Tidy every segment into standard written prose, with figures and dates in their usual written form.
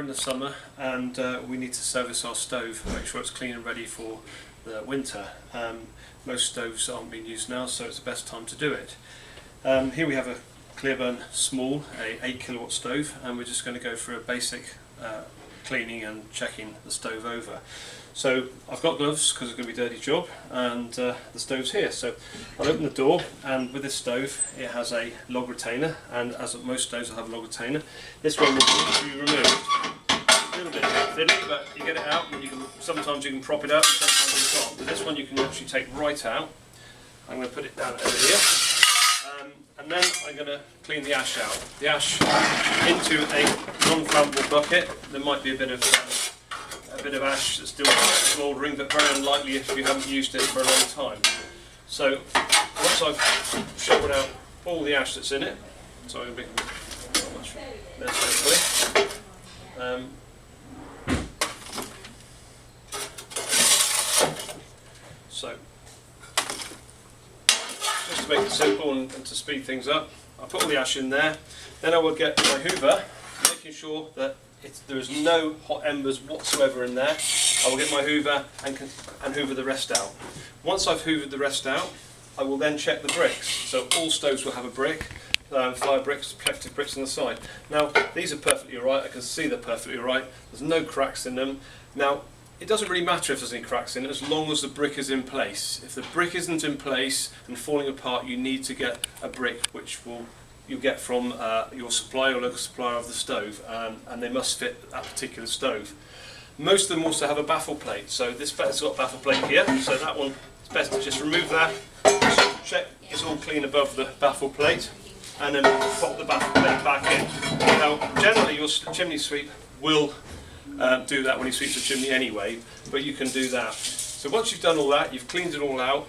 In the summer, and we need to service our stove, make sure it's clean and ready for the winter. Most stoves aren't being used now, so it's the best time to do it. Here we have a Croft Small, a 8 kilowatt stove, and we're just going to go through a basic cleaning and checking the stove over. So I've got gloves because it's going to be a dirty job, and the stove's here. So I'll open the door, and with this stove it has a log retainer, and as most stoves will have a log retainer. This one will be removed. A little bit fiddly, but you get it out, and sometimes you can prop it up, and sometimes you can't. But this one you can actually take right out. I'm going to put it down over here, and then I'm going to clean the ash out. The ash into a non-flammable bucket. There might be a bit of ash that's still smouldering, but very unlikely if you haven't used it for a long time. So once I've shoveled out all the ash that's in it, so I'm going to make not much less hopefully. So just to make it simple and to speed things up, I'll put all the ash in there. Then I will get my hoover, making sure that there is no hot embers whatsoever in there. I will get my hoover and hoover the rest out. Once I've hoovered the rest out, I will then check the bricks. So all stoves will have a brick, fire bricks, protective bricks on the side. Now these are perfectly alright, I can see they're perfectly alright, there's no cracks in them. Now it doesn't really matter if there's any cracks in it as long as the brick is in place. If the brick isn't in place and falling apart, you need to get a brick which you'll get from your supplier or local supplier of the stove, and they must fit that particular stove. Most of them also have a baffle plate, so this has got a baffle plate here, so that one, it's best to just remove that, just check it's all clean above the baffle plate, and then pop the baffle plate back in. Now generally your chimney sweep will do that when he sweeps the chimney anyway, but you can do that. So once you've done all that, you've cleaned it all out,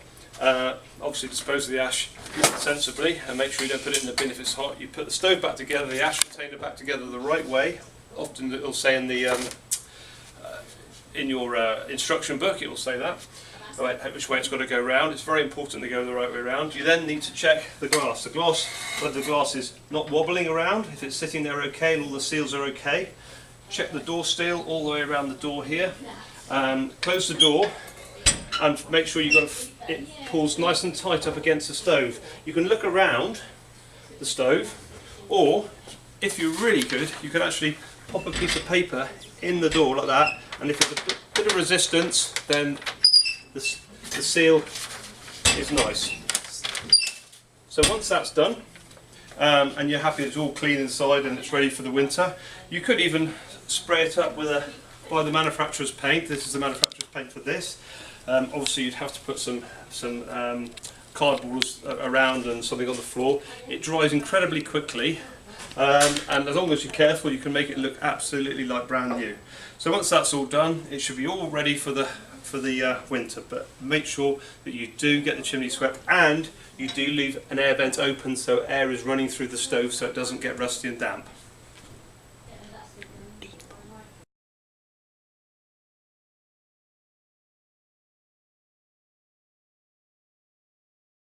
obviously dispose of the ash sensibly and make sure you don't put it in the bin if it's hot. You put the stove back together, the ash retainer back together the right way. Often it will say in the in your instruction book, it will say that which way it's got to go round. It's very important to go the right way around. You then need to check the glass. Whether the glass is not wobbling around, if it's sitting there okay and all the seals are okay. Check the door steel all the way around the door here. Close the door and make sure it pulls nice and tight up against the stove. You can look around the stove, or if you're really good, you can actually pop a piece of paper in the door like that, and if there's a bit of resistance, then the seal is nice. So once that's done, and you're happy it's all clean inside and it's ready for the winter, you could even spray it up by the manufacturer's paint. This is the manufacturer's paint for this. Obviously you'd have to put some cardboard around and something on the floor. It dries incredibly quickly, and as long as you're careful you can make it look absolutely like brand new. So once that's all done, it should be all ready for the winter, but make sure that you do get the chimney swept and you do leave an air vent open so air is running through the stove so it doesn't get rusty and damp.